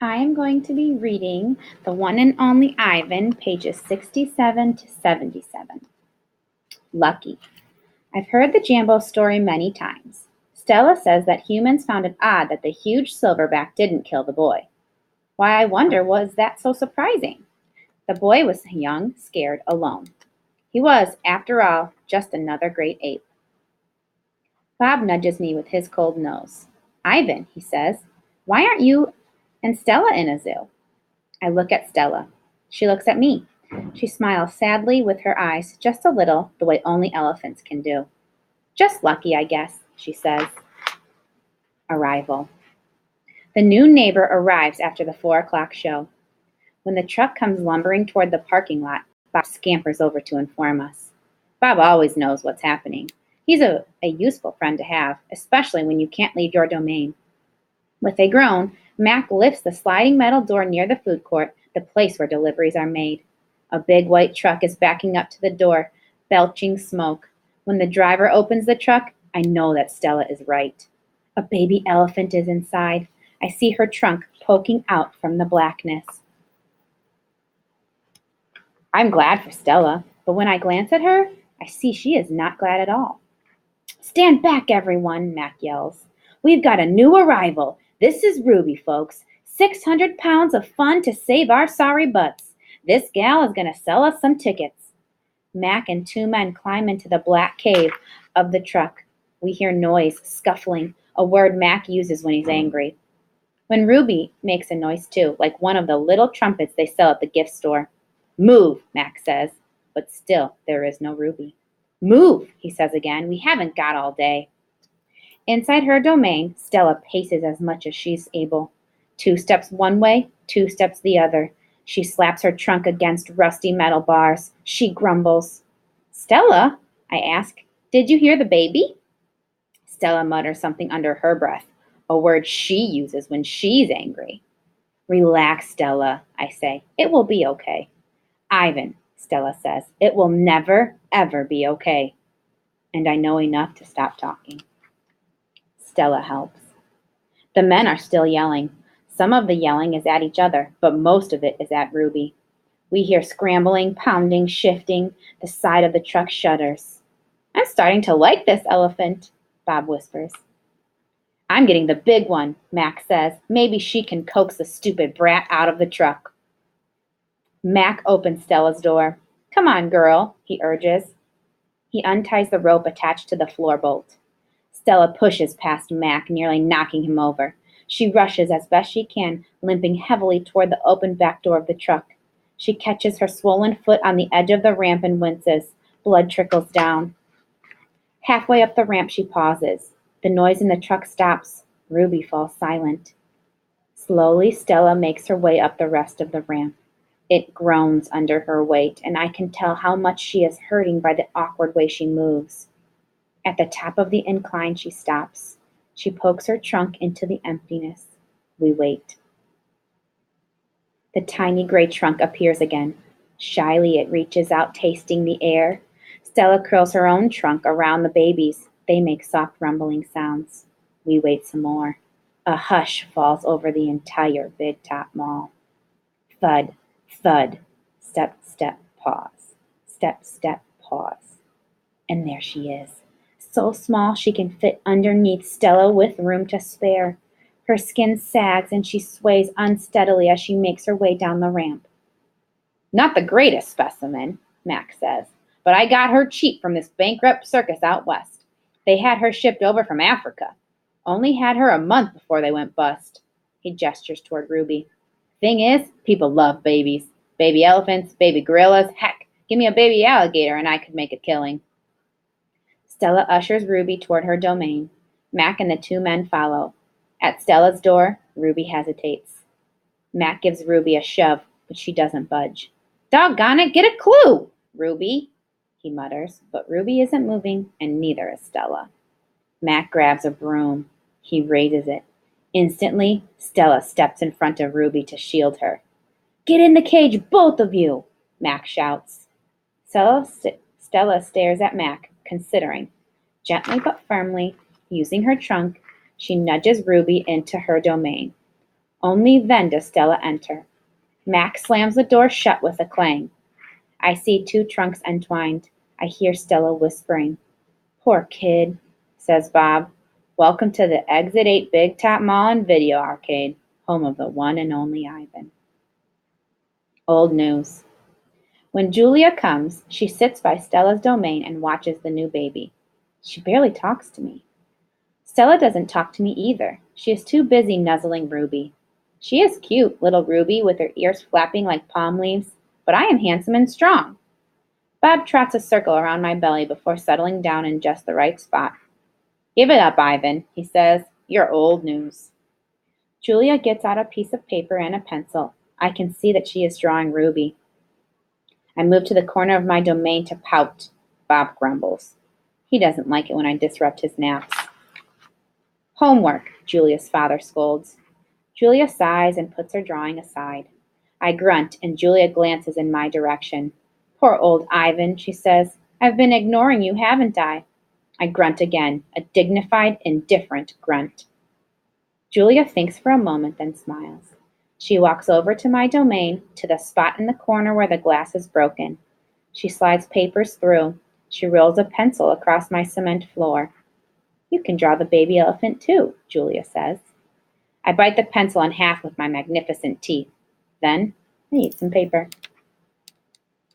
I am going to be reading The One and Only Ivan, pages 67 to 77. Lucky. I've heard the Jambo story many times. Stella says that humans found it odd that the huge silverback didn't kill the boy. Why, I wonder, was that so surprising? The boy was young, scared, alone. He was, after all, just another great ape. Bob nudges me with his cold nose. Ivan, he says, why aren't you and Stella in a zoo? I look at Stella. She looks at me. She smiles sadly with her eyes, just a little, the way only elephants can do. Just lucky, I guess, she says. Arrival. The new neighbor arrives after the 4 o'clock show. When the truck comes lumbering toward the parking lot, Bob scampers over to inform us. Bob always knows what's happening. He's a useful friend to have, especially when you can't leave your domain. With a groan, Mac lifts the sliding metal door near the food court, the place where deliveries are made. A big white truck is backing up to the door, belching smoke. When the driver opens the truck, I know that Stella is right. A baby elephant is inside. I see her trunk poking out from the blackness. I'm glad for Stella, but when I glance at her, I see she is not glad at all. Stand back, everyone, Mac yells. We've got a new arrival. This is Ruby, folks. 600 pounds of fun to save our sorry butts. This gal is going to sell us some tickets. Mac and 2 men climb into the black cave of the truck. We hear noise, scuffling, a word Mac uses when he's angry. When Ruby makes a noise too, like one of the little trumpets they sell at the gift store. Move, Mac says, but still there is no Ruby. Move, he says again. We haven't got all day. Inside her domain, Stella paces as much as she's able. 2 steps one way, 2 steps the other. She slaps her trunk against rusty metal bars. She grumbles. Stella, I ask, did you hear the baby? Stella mutters something under her breath, a word she uses when she's angry. Relax, Stella, I say. It will be okay. Ivan, Stella says, it will never, ever be okay. And I know enough to stop talking. Stella helps. The men are still yelling. Some of the yelling is at each other, but most of it is at Ruby. We hear scrambling, pounding, shifting. The side of the truck shudders. I'm starting to like this elephant, Bob whispers. I'm getting the big one, Mac says. Maybe she can coax the stupid brat out of the truck. Mac opens Stella's door. Come on, girl, he urges. He unties the rope attached to the floor bolt. Stella pushes past Mac, nearly knocking him over. She rushes as best she can, limping heavily toward the open back door of the truck. She catches her swollen foot on the edge of the ramp and winces. Blood trickles down. Halfway up the ramp, she pauses. The noise in the truck stops. Ruby falls silent. Slowly, Stella makes her way up the rest of the ramp. It groans under her weight, and I can tell how much she is hurting by the awkward way she moves. At the top of the incline, she stops. She pokes her trunk into the emptiness. We wait. The tiny gray trunk appears again. Shyly, it reaches out, tasting the air. Stella curls her own trunk around the babies. They make soft rumbling sounds. We wait some more. A hush falls over the entire Big Top Mall. Thud, thud, step, step, pause. Step, step, pause. And there she is. So small she can fit underneath Stella with room to spare. Her skin sags and she sways unsteadily as she makes her way down the ramp. Not the greatest specimen, Mac says, but I got her cheap from this bankrupt circus out west. They had her shipped over from Africa. Only had her a month before they went bust. He gestures toward Ruby. Thing is, people love babies. Baby elephants, baby gorillas, heck, give me a baby alligator and I could make a killing. Stella ushers Ruby toward her domain. Mac and the 2 men follow. At Stella's door, Ruby hesitates. Mac gives Ruby a shove, but she doesn't budge. Doggone it, get a clue, Ruby, he mutters, but Ruby isn't moving, and neither is Stella. Mac grabs a broom. He raises it. Instantly, Stella steps in front of Ruby to shield her. Get in the cage, both of you, Mac shouts. Stella stares at Mac, considering. Gently but firmly, using her trunk, she nudges Ruby into her domain. Only then does Stella enter. Mac slams the door shut with a clang. I see 2 trunks entwined. I hear Stella whispering. Poor kid, says Bob. Welcome to the Exit 8 Big Top Mall and Video Arcade, home of the one and only Ivan. Old news. When Julia comes, she sits by Stella's domain and watches the new baby. She barely talks to me. Stella doesn't talk to me either. She is too busy nuzzling Ruby. She is cute, little Ruby, with her ears flapping like palm leaves, but I am handsome and strong. Bob trots a circle around my belly before settling down in just the right spot. Give it up, Ivan, he says. You're old news. Julia gets out a piece of paper and a pencil. I can see that she is drawing Ruby. I move to the corner of my domain to pout. Bob grumbles. He doesn't like it when I disrupt his naps. Homework, Julia's father scolds. Julia sighs and puts her drawing aside. I grunt, and Julia glances in my direction. Poor old Ivan, she says. I've been ignoring you, haven't I? I grunt again, a dignified, indifferent grunt. Julia thinks for a moment, then smiles. She walks over to my domain, to the spot in the corner where the glass is broken. She slides papers through. She rolls a pencil across my cement floor. You can draw the baby elephant too, Julia says. I bite the pencil in half with my magnificent teeth. Then I eat some paper.